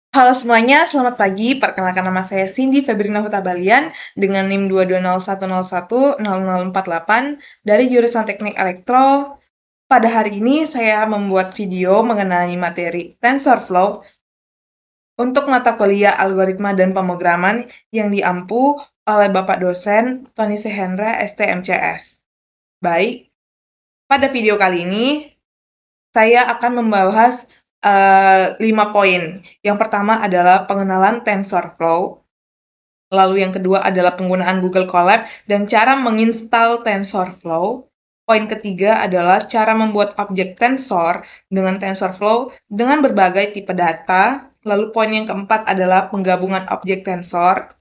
Halo semuanya, selamat pagi. Perkenalkan nama saya Cindy Febrina Huta-Balian dengan NIM 22011100048 dari jurusan Teknik Elektro. Pada hari ini saya membuat video mengenai materi TensorFlow untuk mata kuliah algoritma dan pemrograman yang diampu oleh Bapak dosen Tony Sehendra STMCS. Baik, pada video kali ini saya akan membahas 5 poin. Yang pertama adalah pengenalan TensorFlow. Lalu yang kedua adalah penggunaan Google Colab dan cara menginstal TensorFlow. Poin ketiga adalah cara membuat objek tensor dengan TensorFlow dengan berbagai tipe data. Lalu poin yang keempat adalah penggabungan objek tensor.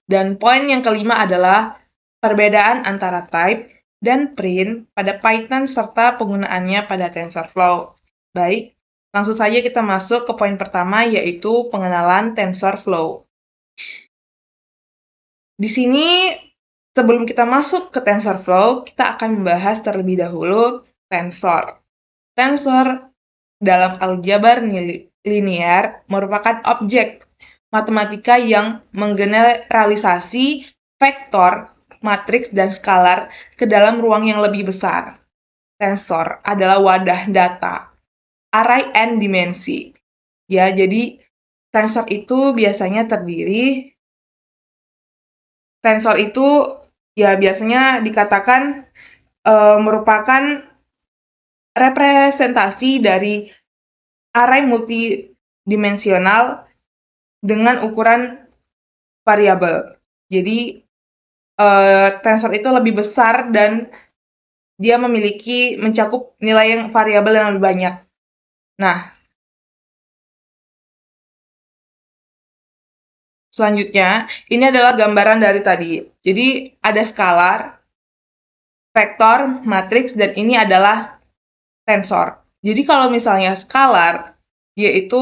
Dan poin yang kelima adalah perbedaan antara type dan print pada Python serta penggunaannya pada TensorFlow. Baik, langsung saja kita masuk ke poin pertama yaitu pengenalan TensorFlow. Di sini, sebelum kita masuk ke TensorFlow, kita akan membahas terlebih dahulu tensor. Tensor dalam aljabar linear merupakan objek matematika yang menggeneralisasi vektor, matriks, dan skalar ke dalam ruang yang lebih besar. Tensor adalah wadah data, array n dimensi. Ya, jadi tensor itu biasanya tensor itu ya biasanya dikatakan merupakan representasi dari array multidimensional dengan ukuran variabel. Jadi tensor itu lebih besar dan dia mencakup nilai yang variabel yang lebih banyak. Nah, selanjutnya ini adalah gambaran dari tadi. Jadi ada skalar, vektor, matriks, dan ini adalah tensor. Jadi kalau misalnya skalar, dia itu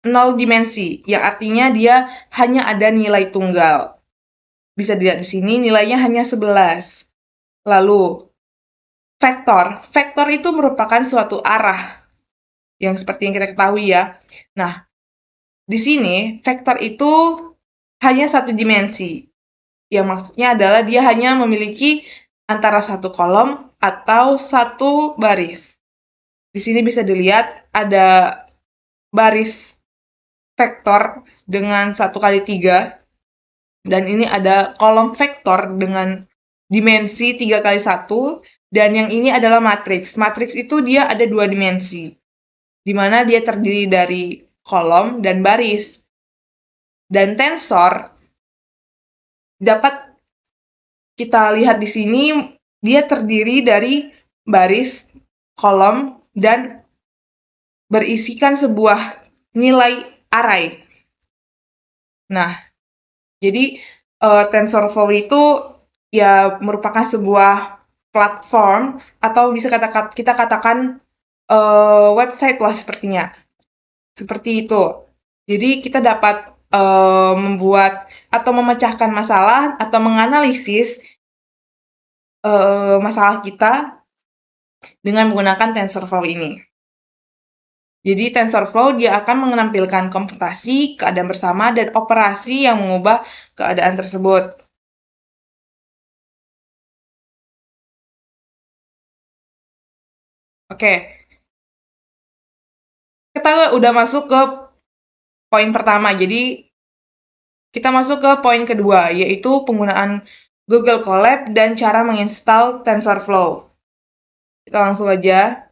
0 dimensi, yang artinya dia hanya ada nilai tunggal. Bisa dilihat di sini nilainya hanya 11. Lalu, vektor itu merupakan suatu arah, yang seperti yang kita ketahui ya. Nah, di sini vektor itu hanya satu dimensi, yang maksudnya adalah dia hanya memiliki antara satu kolom atau satu baris. Di sini bisa dilihat ada baris vektor dengan 1 kali 3, dan ini ada kolom vektor dengan dimensi 3 kali 1, dan yang ini adalah matriks. Matriks itu dia ada 2 dimensi, di mana dia terdiri dari kolom dan baris. Dan tensor dapat kita lihat di sini, dia terdiri dari baris, kolom, dan berisikan sebuah nilai array. Nah, jadi TensorFlow itu ya merupakan sebuah platform atau bisa kita katakan website lah sepertinya. Seperti itu. Jadi kita dapat membuat atau memecahkan masalah atau menganalisis masalah kita dengan menggunakan TensorFlow ini. Jadi TensorFlow dia akan menampilkan komputasi, keadaan bersama, dan operasi yang mengubah keadaan tersebut. Oke, kita udah masuk ke poin pertama. Jadi kita masuk ke poin kedua, yaitu penggunaan Google Colab dan cara menginstal TensorFlow. Kita langsung aja.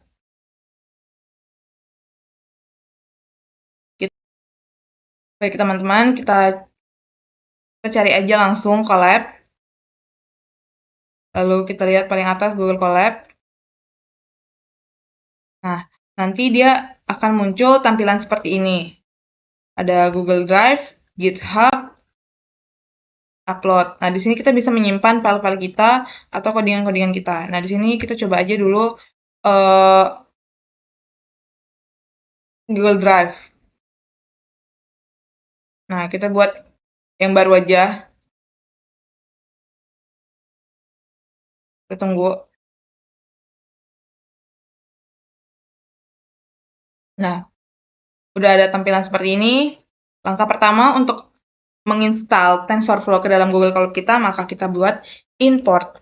Baik teman-teman, kita cari aja langsung Colab. Lalu kita lihat paling atas Google Colab. Nah, nanti dia akan muncul tampilan seperti ini. Ada Google Drive, GitHub, upload. Nah, di sini kita bisa menyimpan file-file kita atau codingan-codingan kita. Nah, di sini kita coba aja dulu Google Drive. Nah, kita buat yang baru aja. Kita tunggu. Nah, Udah ada tampilan seperti ini. Langkah pertama untuk menginstal TensorFlow ke dalam Google Cloud kita, maka kita buat import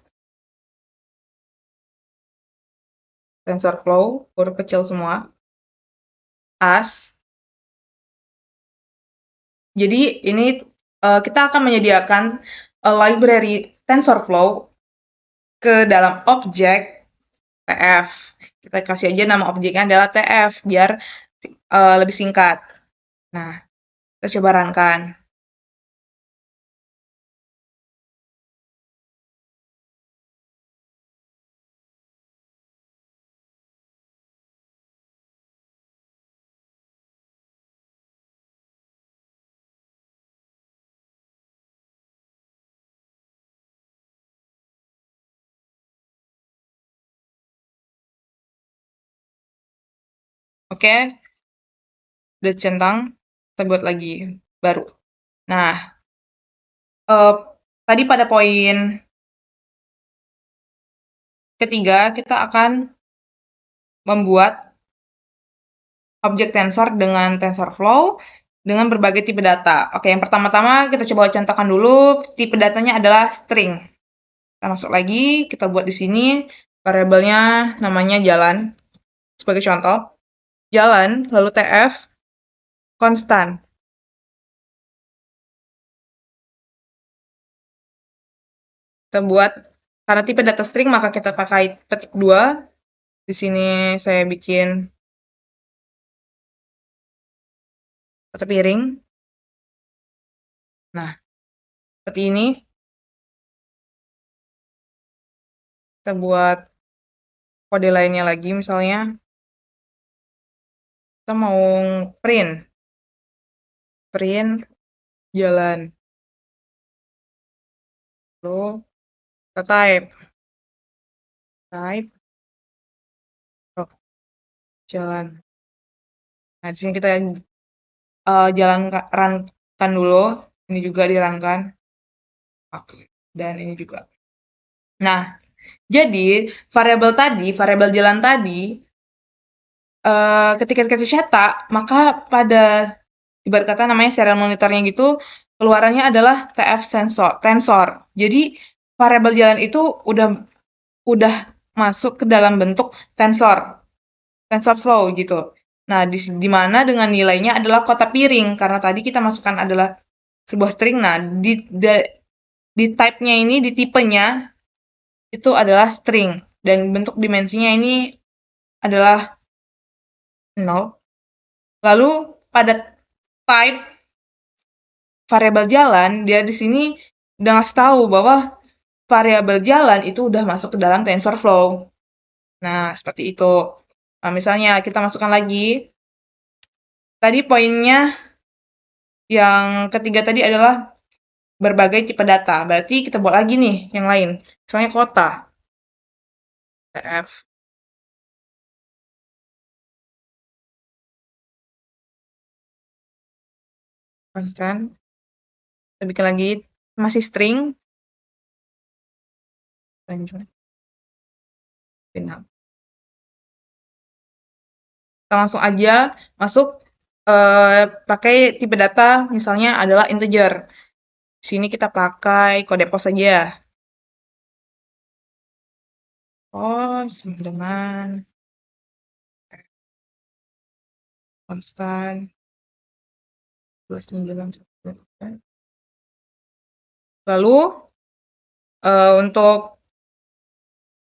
TensorFlow, huruf kecil semua, as. Jadi ini kita akan menyediakan library TensorFlow ke dalam objek TF. Kita kasih aja nama objeknya adalah TF biar lebih singkat. Nah, kita coba runkan. Oke, udah centang, kita buat lagi baru. Nah, tadi pada poin ketiga kita akan membuat objek tensor dengan TensorFlow dengan berbagai tipe data. Oke, yang pertama-tama kita coba contohkan dulu. Tipe datanya adalah string. Kita masuk lagi, kita buat di sini variabelnya namanya jalan. Sebagai contoh, jalan lalu TF konstan. Kita buat karena tipe data string maka kita pakai petik 2. Di sini saya bikin mata piring. Nah, seperti ini. Kita buat kode lainnya lagi, misalnya kita mau print jalan. Lalu kita type oh, jalan. Nah, di sini kita runkan dulu. Ini juga dirunkan. Oke, dan ini juga. Nah, jadi variabel jalan tadi, ketika kita cetak, maka pada ibarat kata namanya serial monitornya gitu, keluarannya adalah TF tensor. Jadi variabel jalan itu udah masuk ke dalam bentuk TensorFlow gitu. Nah, di mana dengan nilainya adalah kotak piring karena tadi kita masukkan adalah sebuah string. Nah, di type-nya ini, di tipenya itu adalah string dan bentuk dimensinya ini adalah 0. Lalu pada type variabel jalan, dia di sini udah ngasih tahu bahwa variabel jalan itu udah masuk ke dalam TensorFlow. Nah, seperti itu. Nah, misalnya kita masukkan lagi. Tadi poinnya yang ketiga tadi adalah berbagai tipe data. Berarti kita buat lagi nih yang lain. Misalnya kota. TF konstan. Kita bikin lagi masih string. Lanjut. Kita langsung aja masuk pakai tipe data misalnya adalah integer. Di sini kita pakai kode pos saja. Pos sama dengan konstan 29. Lalu untuk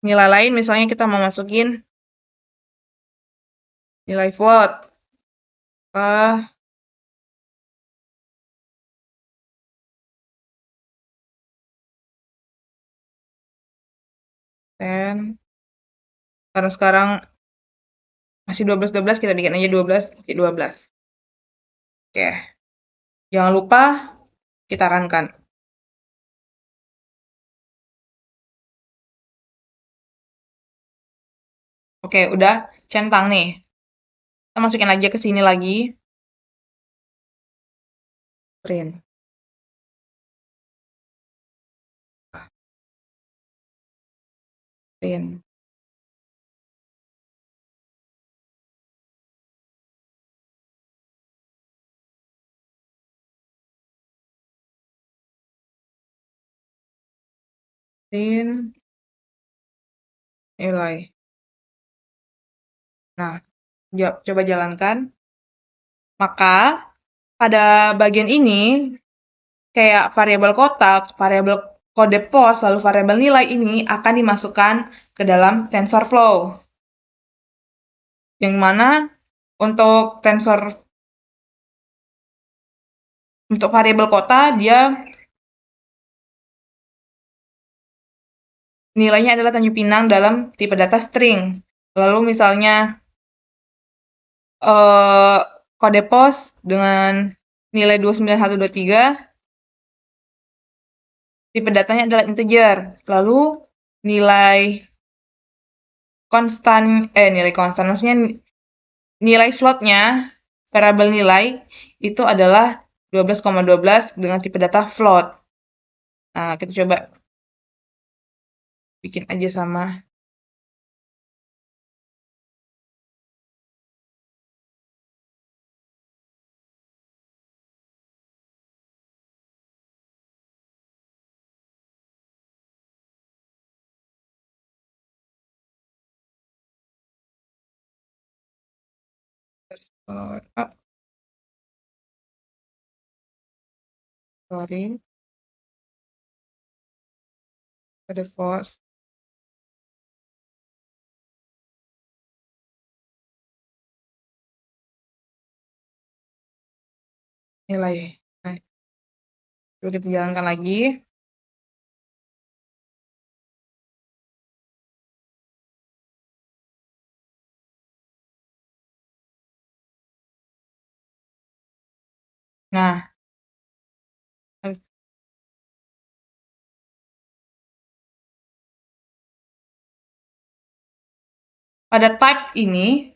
nilai lain misalnya kita mau masukin nilai float. Dan karena sekarang masih 12 kita bikin aja 12. Oke. Jangan lupa kita runkan. Oke, udah centang nih. Kita masukin aja ke sini lagi. Print. Print. print nilai. Nah, coba jalankan. Maka pada bagian ini kayak variabel kotak, variabel kode pos, lalu variabel nilai ini akan dimasukkan ke dalam TensorFlow. Yang mana untuk untuk variabel kota dia nilainya adalah Tanjung Pinang dalam tipe data string. Lalu misalnya kode pos dengan nilai 29123, tipe datanya adalah integer. Lalu nilai konstan, maksudnya nilai floatnya, variabel nilai, itu adalah 12,12 dengan tipe data float. Nah, kita coba bikin aja sama. Sorry, kode pos. Nilai. Nah, coba kita jalankan lagi. Nah, pada type ini,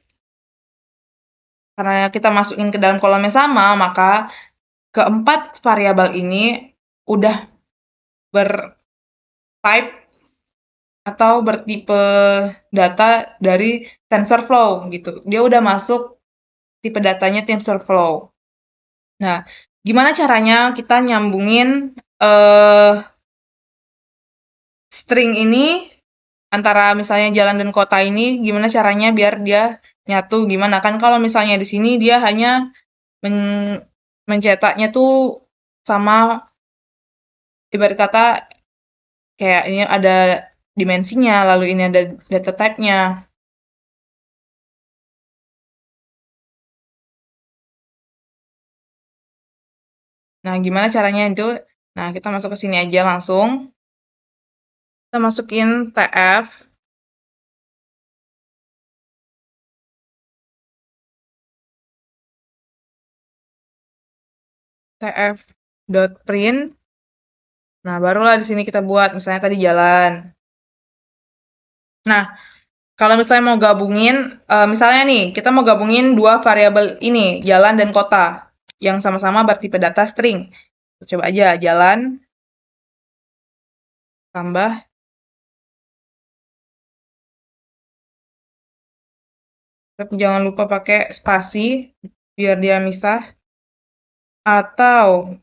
karena kita masukin ke dalam kolom yang sama, maka keempat variabel ini udah bertype atau bertipe data dari TensorFlow gitu. Dia udah masuk tipe datanya TensorFlow. Nah, gimana caranya kita nyambungin string ini antara misalnya jalan dan kota ini, gimana caranya biar dia nyatu? Gimana kan kalau misalnya di sini dia hanya mencetaknya tuh sama, ibarat kata kayak ini ada dimensinya, lalu ini ada data type-nya. Nah, gimana caranya itu? Nah, kita masuk ke sini aja langsung. Kita masukin tf.print. Nah, barulah di sini kita buat misalnya tadi jalan. Nah, kalau misalnya mau gabungin, misalnya nih, kita mau gabungin dua variabel ini, jalan dan kota, yang sama-sama bertipe data string. Coba aja, jalan, tambah, tapi jangan lupa pakai spasi, biar dia misah. Atau,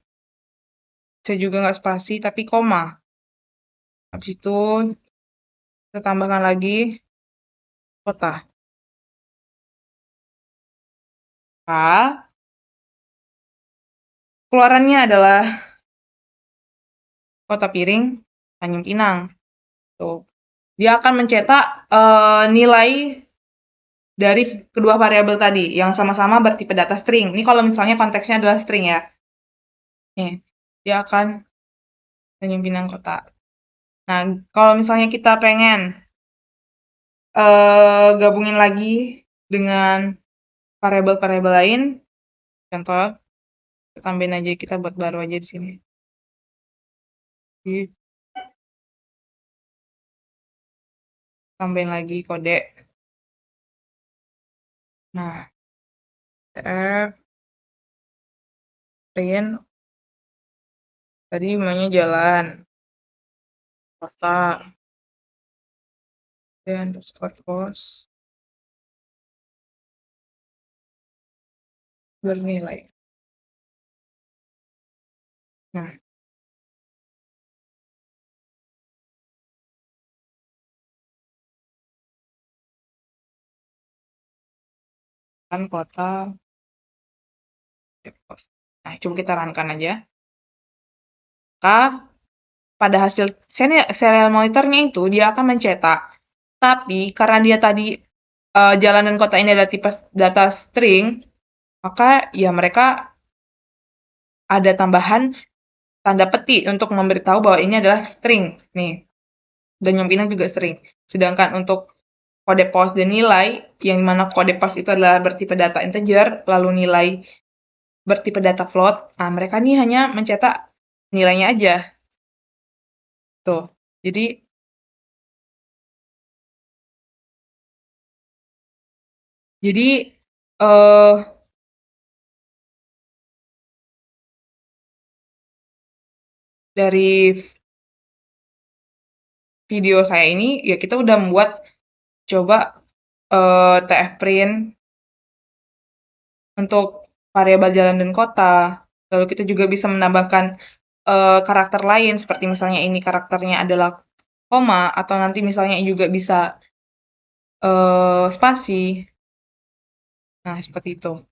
saya juga nggak spasi, tapi koma. Habis itu, kita tambahkan lagi kota. Keluarannya adalah kota piring Tanjung Pinang. Tuh. Dia akan mencetak nilai dari kedua variabel tadi yang sama-sama bertipe data string. Ini kalau misalnya konteksnya adalah string ya. Nih, dia akan Tanjung Pinang kota. Nah, kalau misalnya kita pengen gabungin lagi dengan variabel-variabel lain, contoh, kita tambahin aja, kita buat baru aja di sini. Tambahin lagi kode. Nah, print tadi maunya jalan, kota, dan underscore cost bernilai. Nah, kota Depos. Nah, coba kita runkan aja. Maka pada hasil serial monitornya itu dia akan mencetak. Tapi karena dia tadi jalan dan kota ini adalah tipe data string, maka ya mereka ada tambahan tanda petik untuk memberitahu bahwa ini adalah string nih. Dan yang pinang juga string. Sedangkan untuk kode pos dan nilai, yang mana kode pos itu adalah bertipe data integer, lalu nilai bertipe data float. Nah, mereka nih hanya mencetak nilainya aja. Tuh. Jadi dari video saya ini ya kita udah membuat coba TF print untuk variabel jalan dan kota. Lalu kita juga bisa menambahkan karakter lain seperti misalnya ini karakternya adalah koma atau nanti misalnya juga bisa spasi. Nah, seperti itu.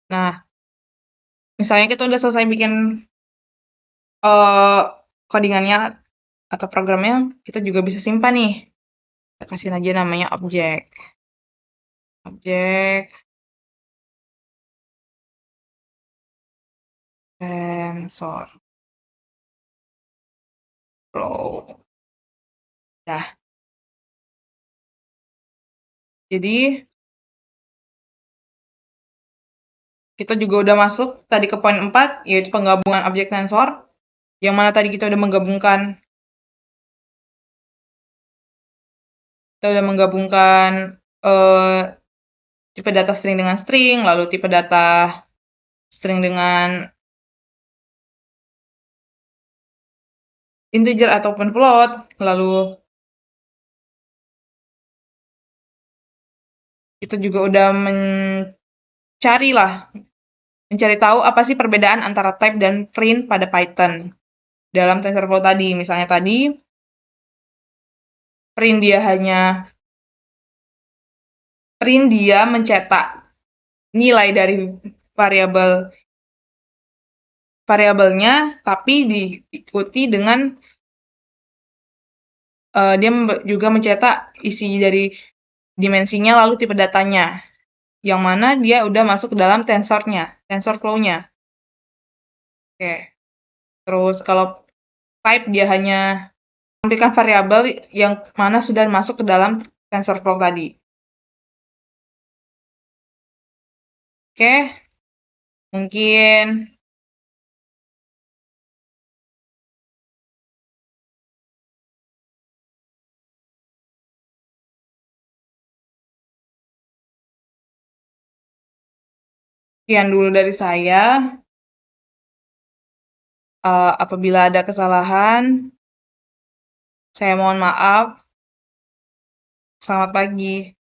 Nah, misalnya kita udah selesai bikin codingannya atau programnya, kita juga bisa simpan nih. Kita kasih aja namanya objek. Objek tensor flow. Dah. Jadi kita juga udah masuk tadi ke poin 4, yaitu penggabungan objek tensor. Yang mana tadi kita udah menggabungkan tipe data string dengan string, lalu tipe data string dengan integer ataupun float, lalu kita juga udah mencari tahu apa sih perbedaan antara type dan print pada Python dalam TensorFlow tadi. Misalnya tadi print dia mencetak nilai dari variabelnya, tapi diikuti dengan dia juga mencetak isi dari dimensinya lalu tipe datanya, yang mana dia udah masuk ke dalam TensorFlow-nya. Oke. Terus kalau type dia hanya menampilkan variabel yang mana sudah masuk ke dalam TensorFlow tadi. Oke. Mungkin sekian dulu dari saya. Apabila ada kesalahan, saya mohon maaf. Selamat pagi.